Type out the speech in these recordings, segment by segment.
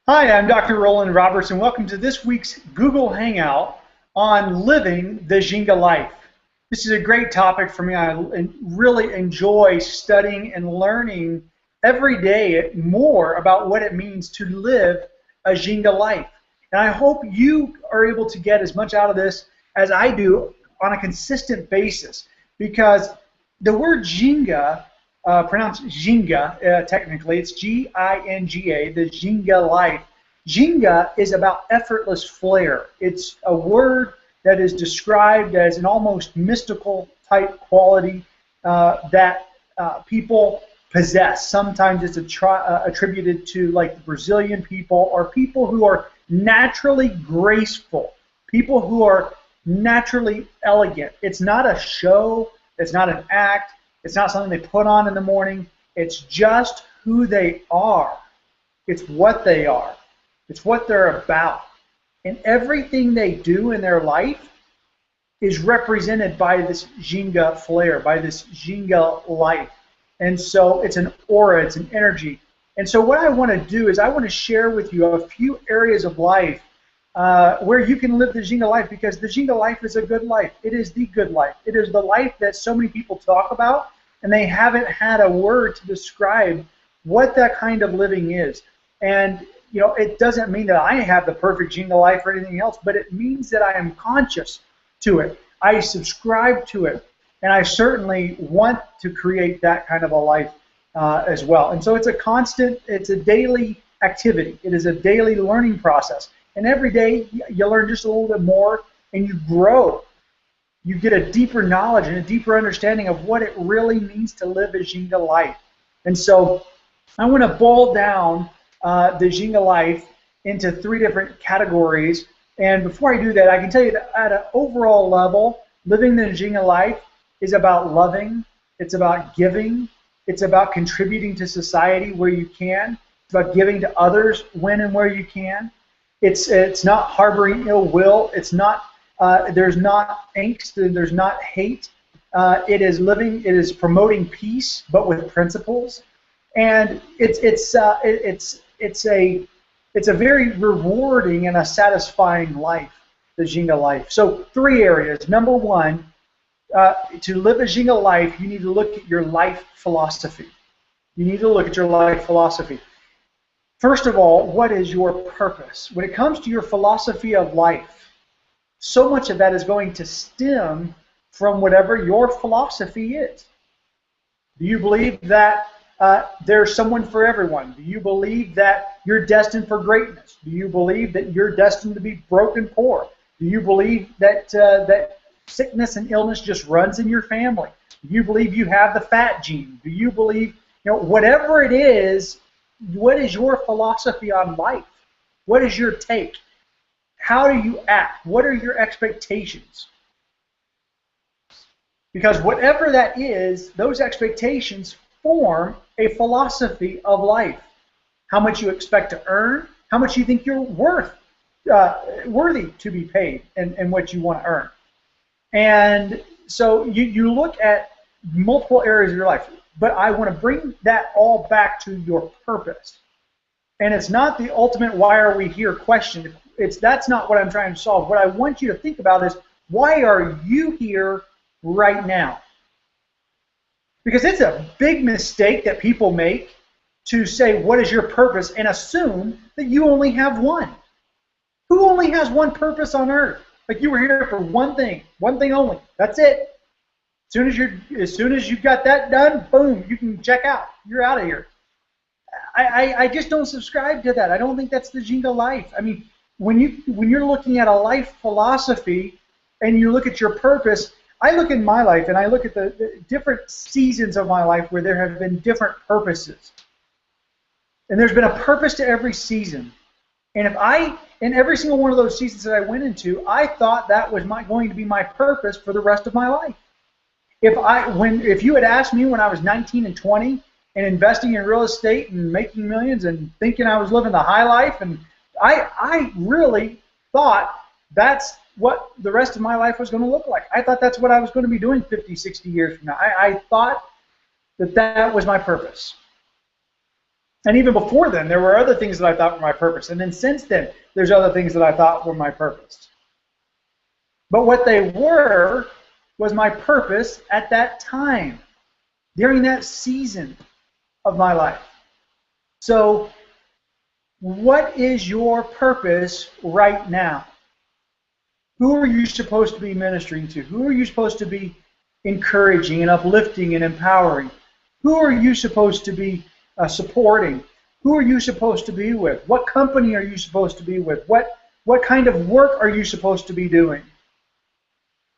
Hi, I'm Dr. Roland Roberts, and welcome to this week's Google Hangout on living the Ginga life. This is a great topic for me. I really enjoy studying and learning every day more about what it means to live a Ginga life. And I hope you are able to get as much out of this as I do on a consistent basis, because the word Ginga, pronounced Ginga, technically, it's G-I-N-G-A, the Ginga life. Ginga is about effortless flair. It's a word that is described as an almost mystical type quality that people possess. Sometimes it's attributed to like the Brazilian people, or people who are naturally graceful, people who are naturally elegant. It's not a show, it's not an act, it's not something they put on in the morning. It's just who they are. It's what they are. It's what they're about. And everything they do in their life is represented by this Ginga flair, by this Ginga life. And so it's an aura, it's an energy. And so what I want to do is I want to share with you a few areas of life where you can live the Ginga life, because the Ginga life is a good life. It is the good life. It is the life that so many people talk about, and they haven't had a word to describe what that kind of living is. And you know, it doesn't mean that I have the perfect Ginga life or anything else, but it means that I am conscious to it. I subscribe to it, and I certainly want to create that kind of a life as well. And so it's a constant, it's a daily activity. It is a daily learning process. And every day you learn just a little bit more, and you grow. You get a deeper knowledge and a deeper understanding of what it really means to live a Ginga life. And so I want to boil down the Ginga life into three different categories. And before I do that, I can tell you that at an overall level, living the Ginga life is about loving, it's about giving, it's about contributing to society where you can, it's about giving to others when and where you can. It's not harboring ill will, it's not, there's not angst, there's not hate. It is living, it is promoting peace, but with principles. And it's a very rewarding and a satisfying life, the Ginga life. So three areas. Number one, to live a Ginga life, you need to look at your life philosophy. You need to look at your life philosophy. First of all, what is your purpose? When it comes to your philosophy of life, so much of that is going to stem from whatever your philosophy is. Do you believe that there's someone for everyone? Do you believe that you're destined for greatness? Do you believe that you're destined to be broke and poor? Do you believe that that sickness and illness just runs in your family? Do you believe you have the fat gene? Do you believe, you know, whatever it is, what is your philosophy on life? What is your take? How do you act? What are your expectations? Because whatever that is, those expectations form a philosophy of life. How much you expect to earn, how much you think you're worthy to be paid, and what you want to earn. And so you look at multiple areas of your life, but I want to bring that all back to your purpose. And it's not the ultimate why are we here question. That's not what I'm trying to solve. What I want you to think about is, why are you here right now? Because it's a big mistake that people make to say, what is your purpose, and assume that you only have one. Who only has one purpose on earth? Like, you were here for one thing only. That's it. As soon as you got that done, boom, you can check out. You're out of here. I just don't subscribe to that. I don't think that's the Ginga life. I mean, when you're looking at a life philosophy and you look at your purpose, I look in my life and I look at the different seasons of my life where there have been different purposes. And there's been a purpose to every season. And in every single one of those seasons that I went into, I thought that was going to be my purpose for the rest of my life. If you had asked me when I was 19 and 20 and investing in real estate and making millions and thinking I was living the high life, and I really thought that's what the rest of my life was going to look like. I thought that's what I was going to be doing 50, 60 years from now. I thought that was my purpose. And even before then, there were other things that I thought were my purpose. And then since then, there's other things that I thought were my purpose. But what they were was my purpose at that time, during that season of my life. So, what is your purpose right now? Who are you supposed to be ministering to? Who are you supposed to be encouraging and uplifting and empowering? Who are you supposed to be supporting? Who are you supposed to be with? What company are you supposed to be with? What kind of work are you supposed to be doing?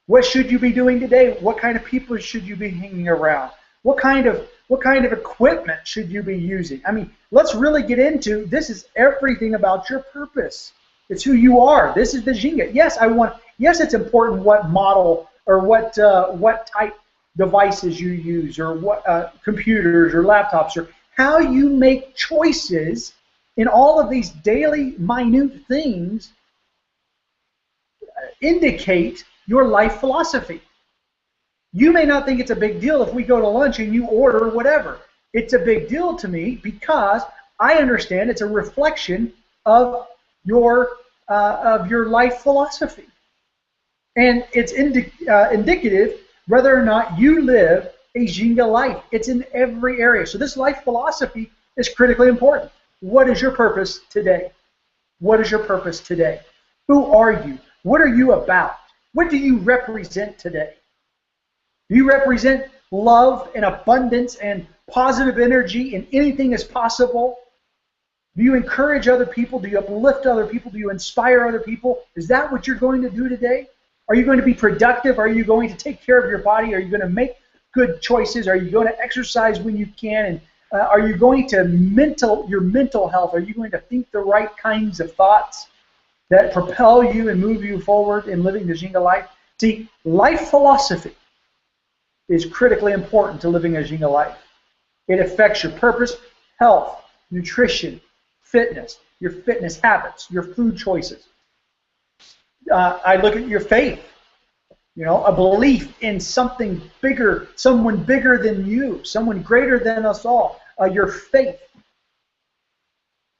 What should you be doing today? What kind of people should you be hanging around? What kind of equipment should you be using? I mean, let's really get into this. Is everything about your purpose. It's who you are. This is the Ginga. Yes, it's important what model or what type devices you use, or what computers or laptops, or how you make choices in all of these daily minute things indicate your life philosophy. You may not think it's a big deal if we go to lunch and you order whatever. It's a big deal to me because I understand it's a reflection of your life philosophy, and it's indicative whether or not you live a Ginga life. It's in every area. So this life philosophy is critically important. What is your purpose today? What is your purpose today? Who are you? What are you about? What do you represent today? Do you represent love and abundance and positive energy, and anything is possible? Do you encourage other people? Do you uplift other people? Do you inspire other people? Is that what you're going to do today? Are you going to be productive? Are you going to take care of your body? Are you going to make good choices? Are you going to exercise when you can? And are you going to your mental health? Are you going to think the right kinds of thoughts that propel you and move you forward in living the Ginga life? See, life philosophy is critically important to living a Ginga life. It affects your purpose, health, nutrition, fitness, your fitness habits, your food choices. I look at your faith, a belief in something bigger, someone bigger than you, someone greater than us all, your faith.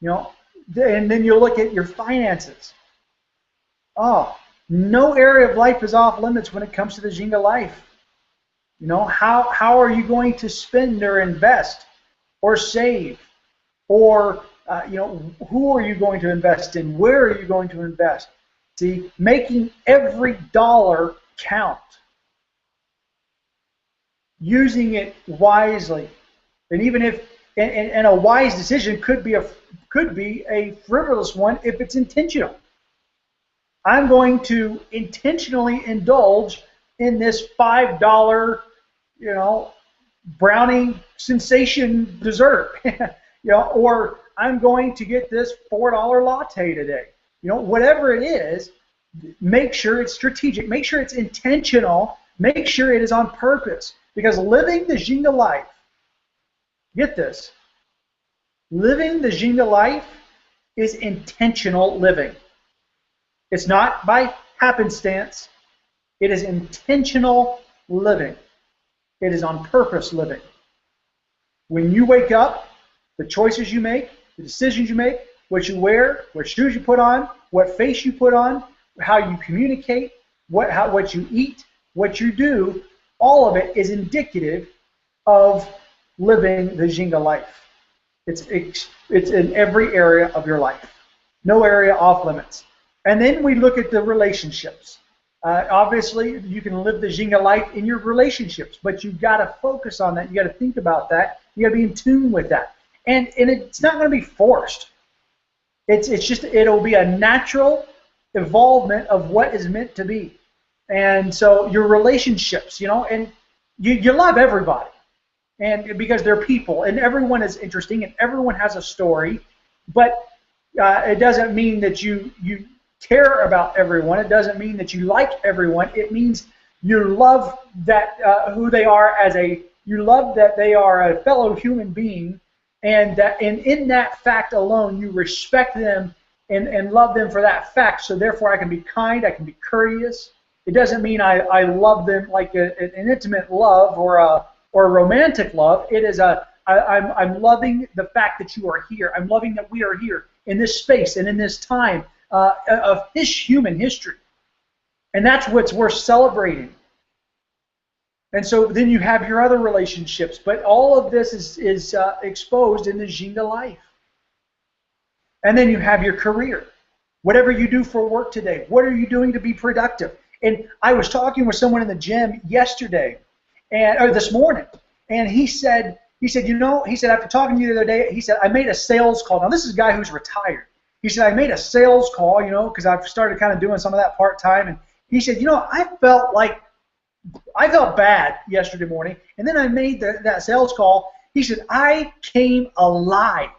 And then you look at your finances. Oh, no area of life is off limits when it comes to the Ginga life. How are you going to spend or invest or save, or who are you going to invest in? Where are you going to invest? See, making every dollar count, using it wisely, and even if and a wise decision could be a frivolous one if it's intentional. I'm going to intentionally indulge in this $5, brownie sensation dessert, or I'm going to get this $4 latte today. Whatever it is, make sure it's strategic, make sure it's intentional, make sure it is on purpose. Because living the Ginga life, get this, living the Ginga life is intentional living. It's not by happenstance. It is intentional living. It is on purpose living. When you wake up, the choices you make, the decisions you make, what you wear, what shoes you put on, what face you put on, how you communicate, what you eat, what you do, all of it is indicative of living the Ginga life. It's in every area of your life. No area off limits. And then we look at the relationships. Obviously, you can live the Ginga life in your relationships, but you've got to focus on that. You got to think about that. You got to be in tune with that. And it's not going to be forced. It'll be a natural evolvement of what is meant to be. And so your relationships, and you love everybody, and because they're people, and everyone is interesting, and everyone has a story, but it doesn't mean that you care about everyone. It doesn't mean that you like everyone. It means you love that who they are you love that they are a fellow human being, and in that fact alone, you respect them and love them for that fact. So therefore, I can be kind, I can be courteous. It doesn't mean I love them like an intimate love or a romantic love. It is I I'm loving the fact that you are here. I'm loving that we are here in this space and in this time of human history. And that's what's worth celebrating. And so then you have your other relationships, but all of this is exposed in the Ginga life. And then you have your career. Whatever you do for work today, what are you doing to be productive? And I was talking with someone in the gym yesterday, or this morning, and he said, after talking to you the other day, he said, I made a sales call. Now, this is a guy who's retired. He said, I made a sales call, because I've started kind of doing some of that part-time. And he said, I felt bad yesterday morning, and then I made that sales call. He said, I came alive.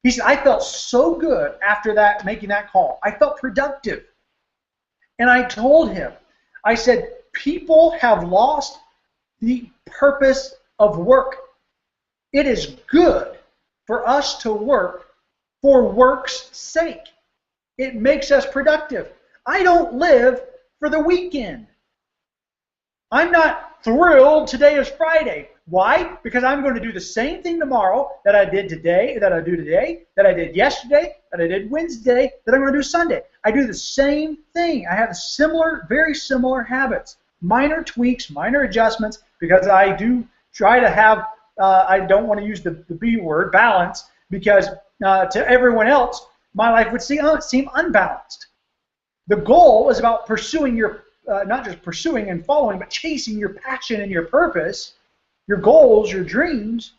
He said, I felt so good after making that call. I felt productive. And I told him, I said, people have lost the purpose of work. It is good for us to work for work's sake. It makes us productive. I don't live for the weekend. I'm not thrilled today is Friday. Why? Because I'm going to do the same thing tomorrow that I did today, that I do today, that I did yesterday, that I did Wednesday, that I'm going to do Sunday. I do the same thing. I have very similar habits. Minor tweaks, minor adjustments, because I do try to have, I don't want to use the B word, balance, because to everyone else, my life would seem unbalanced. The goal is about pursuing not just pursuing and following, but chasing your passion and your purpose, your goals, your dreams.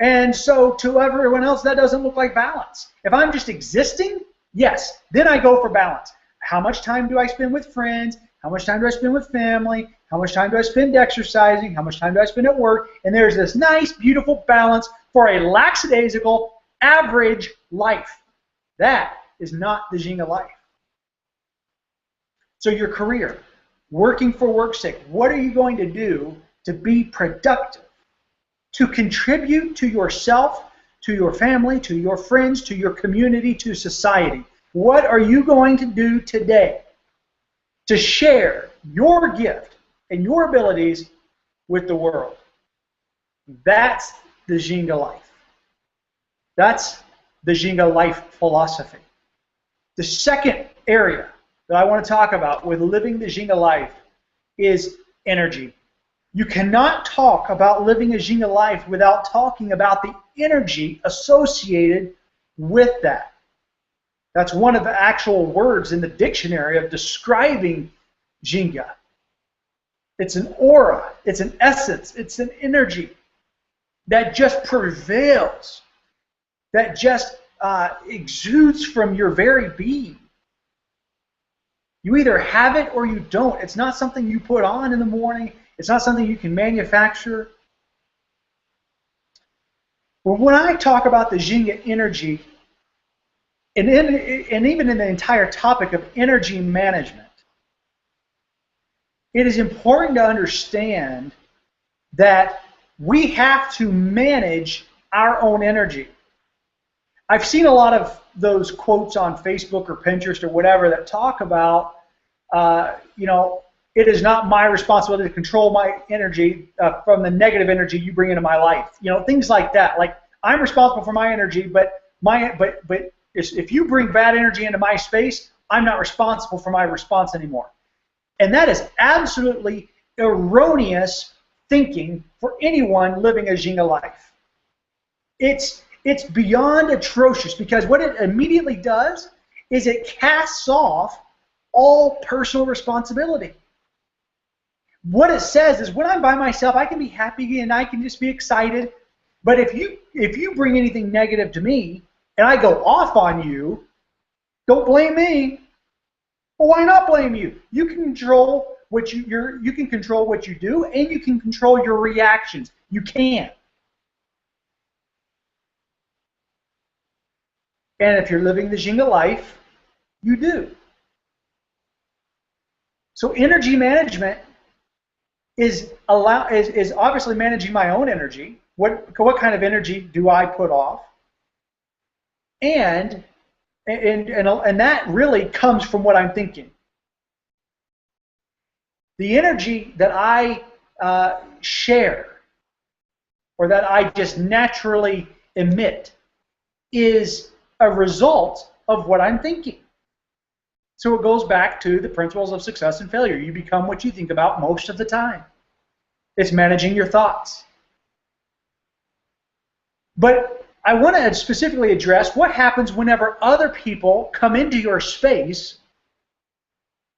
And so to everyone else, that doesn't look like balance. If I'm just existing, yes, then I go for balance. How much time do I spend with friends? How much time do I spend with family? How much time do I spend exercising? How much time do I spend at work? And there's this nice, beautiful balance for a lackadaisical, average life. That is not the Ginga life. So your career, working for work's sake, what are you going to do to be productive, to contribute to yourself, to your family, to your friends, to your community, to society? What are you going to do today to share your gift and your abilities with the world? That's the Ginga life. That's the Ginga life philosophy. The second area that I want to talk about with living the Ginga life is energy. You cannot talk about living a Ginga life without talking about the energy associated with that. That's one of the actual words in the dictionary of describing Ginga. It's an aura, it's an essence, it's an energy that just prevails, that just exudes from your very being. You either have it or you don't. It's not something you put on in the morning. It's not something you can manufacture. Well, when I talk about the Ginga energy, and even in the entire topic of energy management, it is important to understand that we have to manage our own energy. I've seen a lot of those quotes on Facebook or Pinterest or whatever that talk about, it is not my responsibility to control my energy from the negative energy you bring into my life. Things like that. Like, I'm responsible for my energy, but if you bring bad energy into my space, I'm not responsible for my response anymore. And that is absolutely erroneous thinking for anyone living a Ginga life. It's beyond atrocious, because what it immediately does is it casts off all personal responsibility. What it says is, when I'm by myself, I can be happy and I can just be excited. But if you bring anything negative to me and I go off on you, don't blame me. Well, why not blame you? You can control what you can control what you do, and you can control your reactions. You can. And if you're living the Ginga life, you do. So energy management is obviously managing my own energy. What kind of energy do I put off? And that really comes from what I'm thinking. The energy that I share or that I just naturally emit is a result of what I'm thinking. So it goes back to the principles of success and failure. You become what you think about most of the time. It's managing your thoughts. But I want to specifically address what happens whenever other people come into your space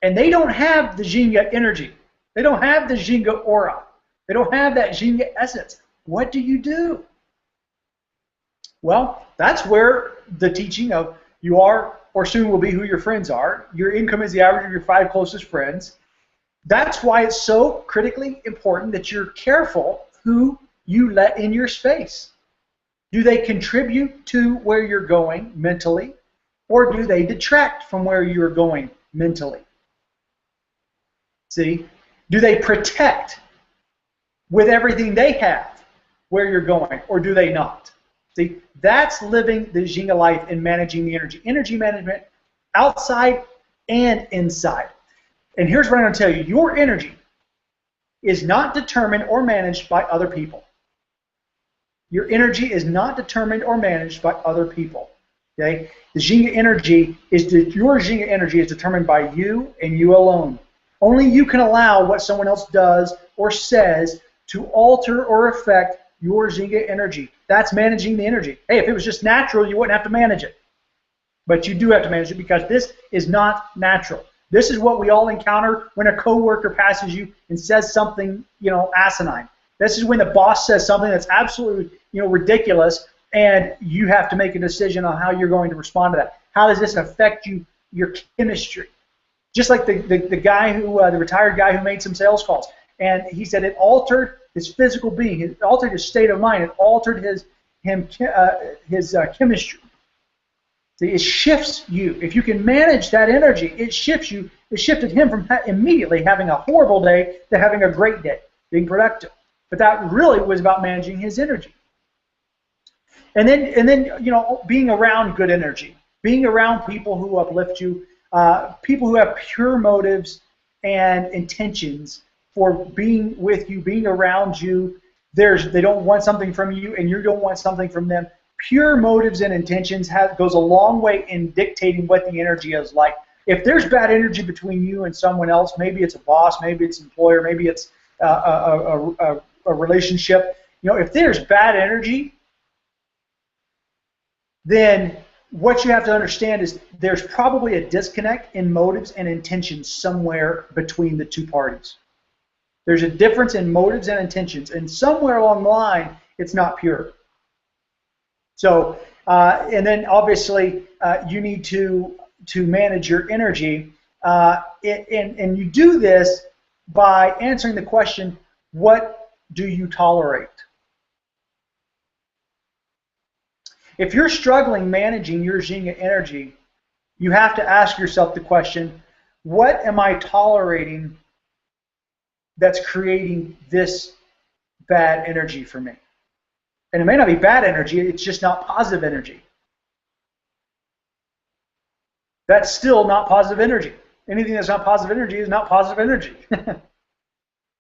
and they don't have the Ginga energy. They don't have the Ginga aura. They don't have that Ginga essence. What do you do? Well, that's where the teaching of you are or soon will be who your friends are. Your income is the average of your 5 closest friends. That's why it's so critically important that you're careful who you let in your space. Do they contribute to where you're going mentally, or do they detract from where you're going mentally? See? Do they protect with everything they have where you're going, or do they not? See, that's living the Ginga life and managing the energy. Energy management outside and inside. And here's what I'm going to tell you. Your energy is not determined or managed by other people. Your energy is not determined or managed by other people. Okay? The Ginga energy your Ginga energy is determined by you and you alone. Only you can allow what someone else does or says to alter or affect your Ginga energy. That's managing the energy. Hey, if it was just natural, you wouldn't have to manage it. But you do have to manage it because this is not natural. This is what we all encounter when a coworker passes you and says something, asinine. This is when the boss says something that's absolutely, ridiculous, and you have to make a decision on how you're going to respond to that. How does this affect your chemistry? Just like the guy the retired guy who made some sales calls, and he said it altered his physical being, it altered his state of mind, it altered his chemistry. See, it shifts you. If you can manage that energy, it shifts you. It shifted him from immediately having a horrible day to having a great day, being productive. But that really was about managing his energy. And then being around good energy, being around people who uplift you, people who have pure motives and intentions for being with you, being around you. They don't want something from you, and you don't want something from them. Pure motives and intentions goes a long way in dictating what the energy is like. If there's bad energy between you and someone else, maybe it's a boss, maybe it's an employer, maybe it's a relationship. If there's bad energy, then what you have to understand is there's probably a disconnect in motives and intentions somewhere between the two parties. There's a difference in motives and intentions, and somewhere along the line, it's not pure. So, and then obviously you need to manage your energy, and you do this by answering the question, what do you tolerate? If you're struggling managing your Ginga energy, you have to ask yourself the question, what am I tolerating that's creating this bad energy for me? And it may not be bad energy, it's just not positive energy. That's still not positive energy. Anything that's not positive energy is not positive energy.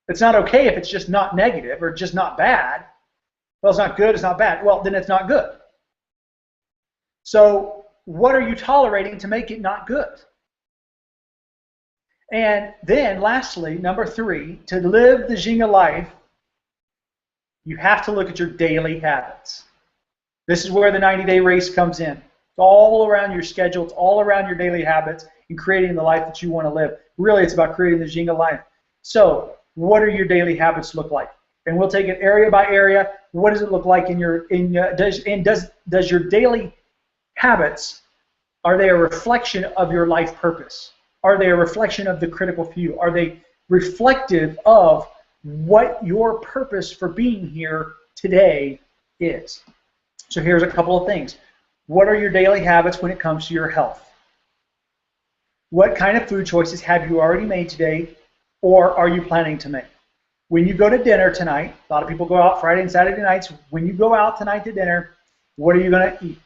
It's not okay if it's just not negative or just not bad. Well, it's not good, it's not bad. Well, then it's not good. So what are you tolerating to make it not good? And then lastly, number 3, to live the Ginga life, you have to look at your daily habits. This is where the 90-day race comes in. It's all around your schedule. It's all around your daily habits and creating the life that you want to live. Really, it's about creating the Ginga life. So, what are your daily habits look like? And we'll take it area by area. What does it look like does your daily habits, are they a reflection of your life purpose? Are they a reflection of the critical few? Are they reflective of what your purpose for being here today is? So here's a couple of things. What are your daily habits when it comes to your health? What kind of food choices have you already made today, or are you planning to make? When you go to dinner tonight, a lot of people go out Friday and Saturday nights. When you go out tonight to dinner, what are you going to eat?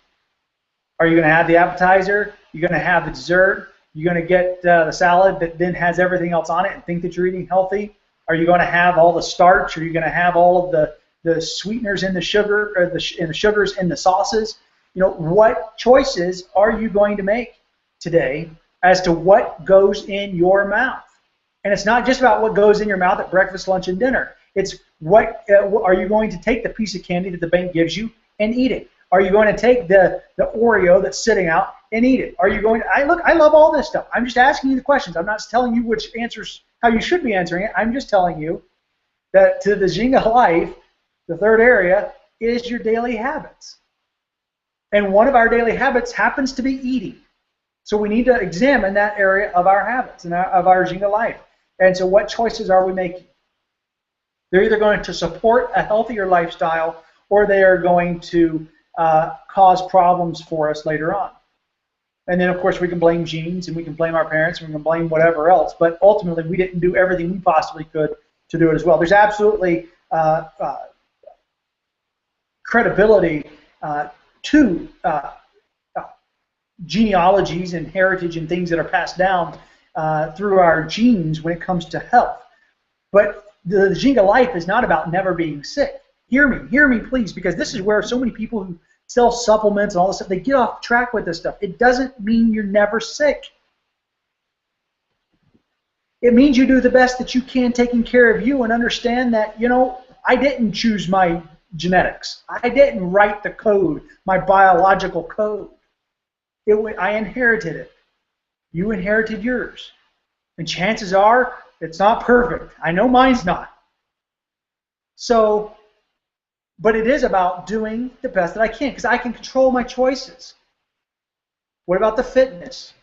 Are you going to have the appetizer? You're going to have the dessert? You're going to get the salad that then has everything else on it and think that you're eating healthy? Are you going to have all the starch? Are you going to have all of the sweeteners in the sugar, or the sugars in the sauces. What choices are you going to make today as to what goes in your mouth? And it's not just about what goes in your mouth at breakfast, lunch, and dinner. It's what are you going to take the piece of candy that the bank gives you and eat it? Are you going to take the Oreo that's sitting out and eat it? Are you going to, I love all this stuff. I'm just asking you the questions. I'm not telling you which answers, how you should be answering it. I'm just telling you that to the Ginga life, the third area is your daily habits. And one of our daily habits happens to be eating. So we need to examine that area of our habits and of our Ginga life. And so what choices are we making? They're either going to support a healthier lifestyle, or they are going to cause problems for us later on. And then, of course, we can blame genes, and we can blame our parents, and we can blame whatever else. But ultimately, we didn't do everything we possibly could to do it as well. There's absolutely credibility to genealogies and heritage and things that are passed down through our genes when it comes to health. But the Ginga life is not about never being sick. Hear me, please, because this is where so many people who sell supplements and all this stuff, they get off track with this stuff. It doesn't mean you're never sick. It means you do the best that you can taking care of you and understand that, I didn't choose my genetics. I didn't write the code, my biological code. I inherited it. You inherited yours. And chances are, it's not perfect. I know mine's not. So, but it is about doing the best that I can, because I can control my choices. What about the fitness?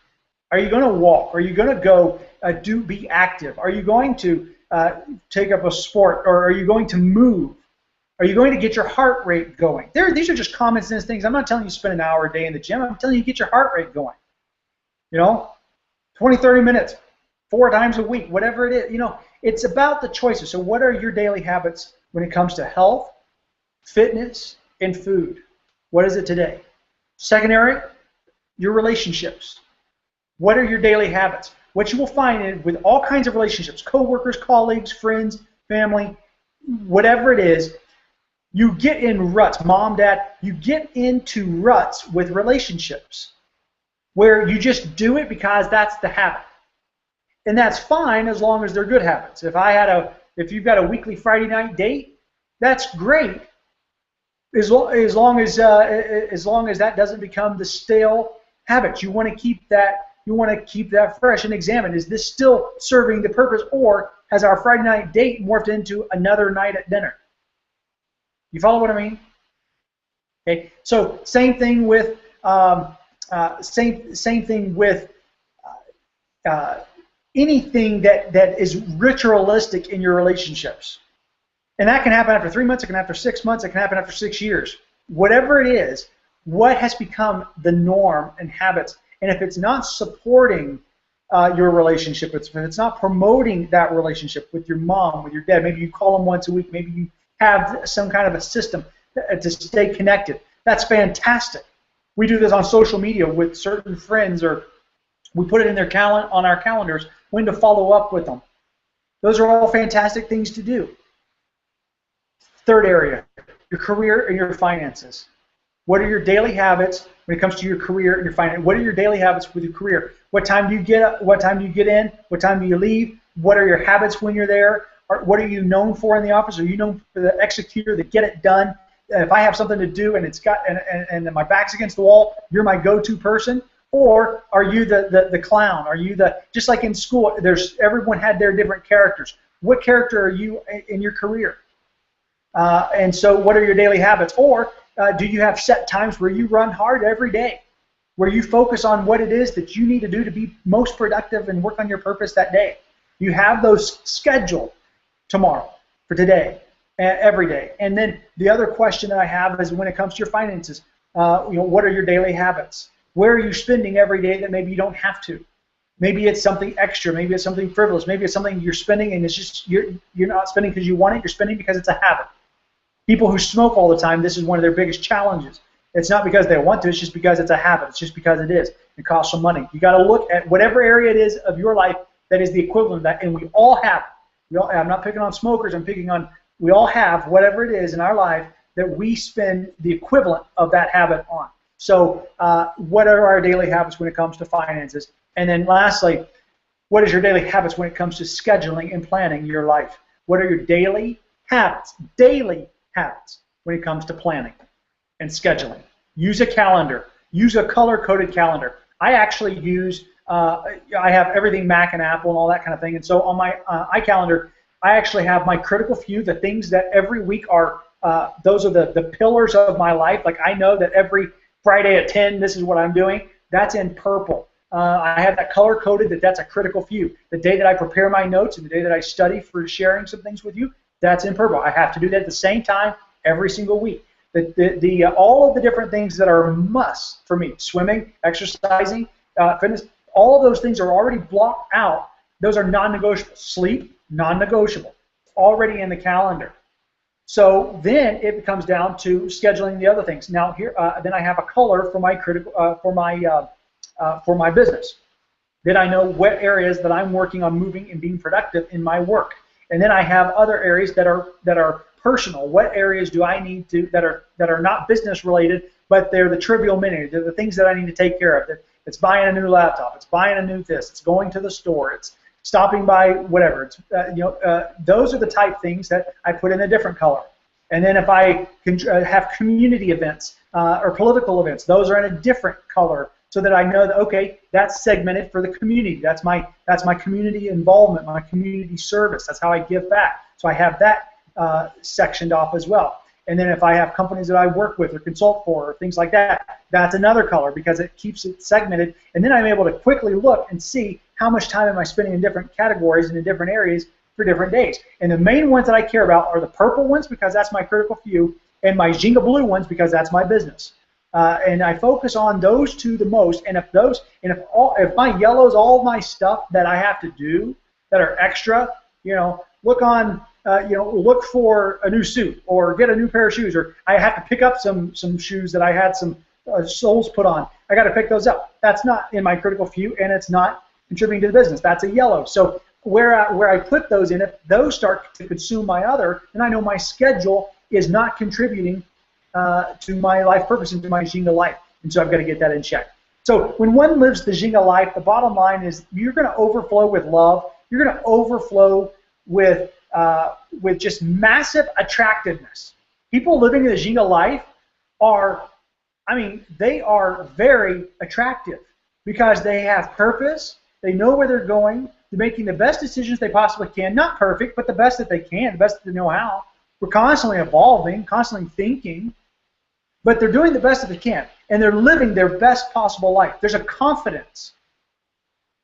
Are you going to walk? Are you going to go be active? Are you going to take up a sport? Or are you going to move? Are you going to get your heart rate going? These are just common sense things. I'm not telling you to spend an hour a day in the gym. I'm telling you to get your heart rate going. 20, 30 minutes, 4 times a week, whatever it is. It's about the choices. So what are your daily habits when it comes to health, fitness, and food? What is it today? Second area, your relationships. What are your daily habits? What you will find with all kinds of relationships, coworkers, colleagues, friends, family, whatever it is, you get in ruts. Mom, dad, you get into ruts with relationships where you just do it because that's the habit. And that's fine as long as they're good habits. If you've got a weekly Friday night date, that's great. As long as that doesn't become the stale habit. You want to keep that fresh and examine. Is this still serving the purpose, or has our Friday night date morphed into another night at dinner? You follow what I mean? Okay. So same thing with anything that is ritualistic in your relationships. And that can happen after 3 months, it can happen after 6 months, it can happen after 6 years. Whatever it is, what has become the norm and habits, and if it's not supporting your relationship, if it's not promoting that relationship with your mom, with your dad, maybe you call them once a week, maybe you have some kind of a system to stay connected. That's fantastic. We do this on social media with certain friends, or we put it in on our calendars when to follow up with them. Those are all fantastic things to do. Third area, your career and your finances. What are your daily habits when it comes to your career and your finance? What are your daily habits with your career? What time do you get up? What time do you get in? What time do you leave? What are your habits when you're there? What are you known for in the office? Are you known for the executor, the get it done? If I have something to do and and my back's against the wall, you're my go-to person? Or are you the clown? Are you just like in school? Everyone had their different characters. What character are you in your career? And so, what are your daily habits? Or do you have set times where you run hard every day, where you focus on what it is that you need to do to be most productive and work on your purpose that day? You have those scheduled tomorrow, for today, every day. And then the other question that I have is when it comes to your finances, what are your daily habits? Where are you spending every day that maybe you don't have to? Maybe it's something extra. Maybe it's something frivolous. Maybe it's something you're spending and it's just you're not spending because you want it. You're spending because it's a habit. People who smoke all the time, this is one of their biggest challenges. It's not because they want to. It's just because it's a habit. It's just because it is. It costs some money. You got to look at whatever area it is of your life that is the equivalent of that, and we all have it. I'm not picking on smokers. I'm picking on We all have whatever it is in our life that we spend the equivalent of that habit on. So what are our daily habits when it comes to finances? And then lastly, what is your daily habits when it comes to scheduling and planning your life? What are your daily habits when it comes to planning and scheduling? Use a calendar. Use a color-coded calendar. I actually use, I have everything Mac and Apple and all that kind of thing, and so on my iCalendar, I actually have my critical few, the things that every week are, those are the pillars of my life. Like I know that every Friday at 10, this is what I'm doing. That's in purple. I have that color-coded that's a critical few. The day that I prepare my notes and the day that I study for sharing some things with you, that's in purple. I have to do that at the same time every single week. All of the different things that are musts for me, swimming, exercising, fitness, all of those things are already blocked out. Those are non-negotiable. Sleep, non-negotiable. Already in the calendar. So then it comes down to scheduling the other things. Now here, then I have a color for my for my business. Then I know what areas that I'm working on moving and being productive in my work. And then I have other areas that are personal. What areas do I need to that are not business related, but they're the trivial many. They're the things that I need to take care of. It's buying a new laptop. It's buying a new this. It's going to the store. It's stopping by whatever. It's those are the type things that I put in a different color. And then if I can have community events or political events, those are in a different color, so that I know that, okay, that's segmented for the community. That's my community involvement, my community service. That's how I give back. So I have that sectioned off as well. And then if I have companies that I work with or consult for or things like that, that's another color because it keeps it segmented. And then I'm able to quickly look and see how much time am I spending in different categories and in different areas for different days. And the main ones that I care about are the purple ones because that's my critical few, and my Ginga blue ones because that's my business. And I focus on those two the most. And if my yellow's all my stuff that I have to do that are extra, look for a new suit or get a new pair of shoes, or I have to pick up some shoes that I had some soles put on. I got to pick those up. That's not in my critical few, and it's not contributing to the business. That's a yellow. So where I put those in, if those start to consume my other, then I know my schedule is not contributing to my life purpose and to my Ginga life. And so I've got to get that in check. So when one lives the Ginga life, the bottom line is you're going to overflow with love. You're going to overflow with just massive attractiveness. People living the Ginga life they are very attractive because they have purpose. They know where they're going. They're making the best decisions they possibly can. Not perfect, but the best that they can, the best that they know how. We're constantly evolving, constantly thinking, but they're doing the best that they can, and they're living their best possible life. There's a confidence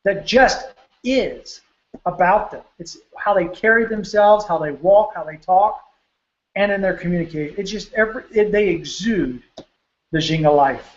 that just is about them. It's how they carry themselves, how they walk, how they talk, and in their communication. It's just they exude the Ginga life.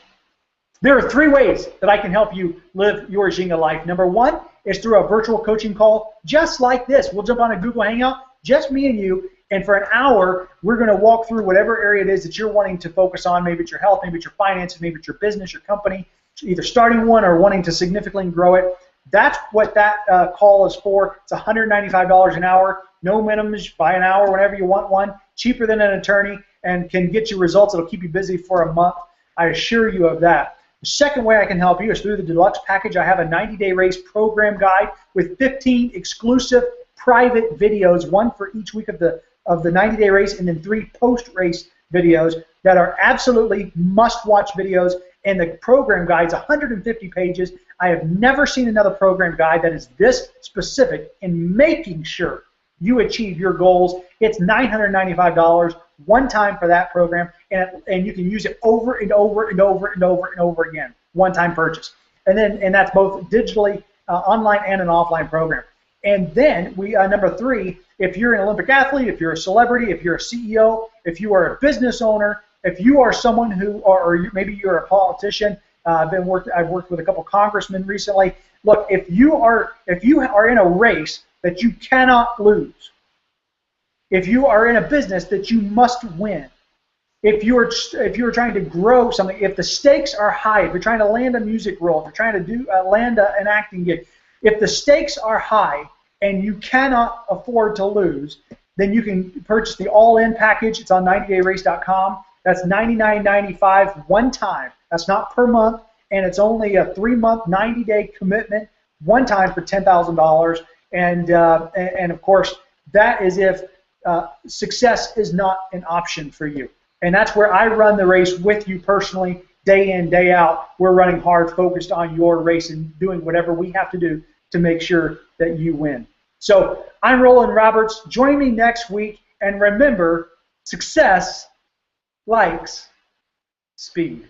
There are 3 ways that I can help you live your Ginga life. Number 1 is through a virtual coaching call just like this. We'll jump on a Google Hangout, just me and you, and for an hour, we're going to walk through whatever area it is that you're wanting to focus on. Maybe it's your health, maybe it's your finances, maybe it's your business, your company, either starting one or wanting to significantly grow it. That's what that call is for. It's $195 an hour. No minimums, buy an hour whenever you want one. Cheaper than an attorney and can get you results that'll keep you busy for a month. I assure you of that. The second way I can help you is through the deluxe package. I have a 90-day race program guide with 15 exclusive private videos, one for each week of the 90-day race, and then 3 post-race videos that are absolutely must-watch videos. And the program guide's 150 pages. I have never seen another program guide that is this specific in making sure you achieve your goals. It's $995 one time for that program, and you can use it over and over and over and over and over again. One-time purchase. And that's both digitally, online and an offline program. And then number 3, if you're an Olympic athlete, if you're a celebrity, if you're a CEO, if you are a business owner, if you are someone who, or maybe you're a politician, I've worked with a couple congressmen recently. Look, if you are in a race that you cannot lose, if you are in a business that you must win, if you're trying to grow something, if the stakes are high, if you're trying to land a music role, if you're trying to land an acting gig, if the stakes are high and you cannot afford to lose, then you can purchase the all-in package. It's on 90dayrace.com. That's $99.95 one time. That's not per month, and it's only a 3-month, 90-day commitment one time for $10,000. And of course, that is if success is not an option for you. And that's where I run the race with you personally, day in, day out. We're running hard, focused on your race and doing whatever we have to do to make sure that you win. So I'm Roland Roberts. Join me next week, and remember, success likes speed.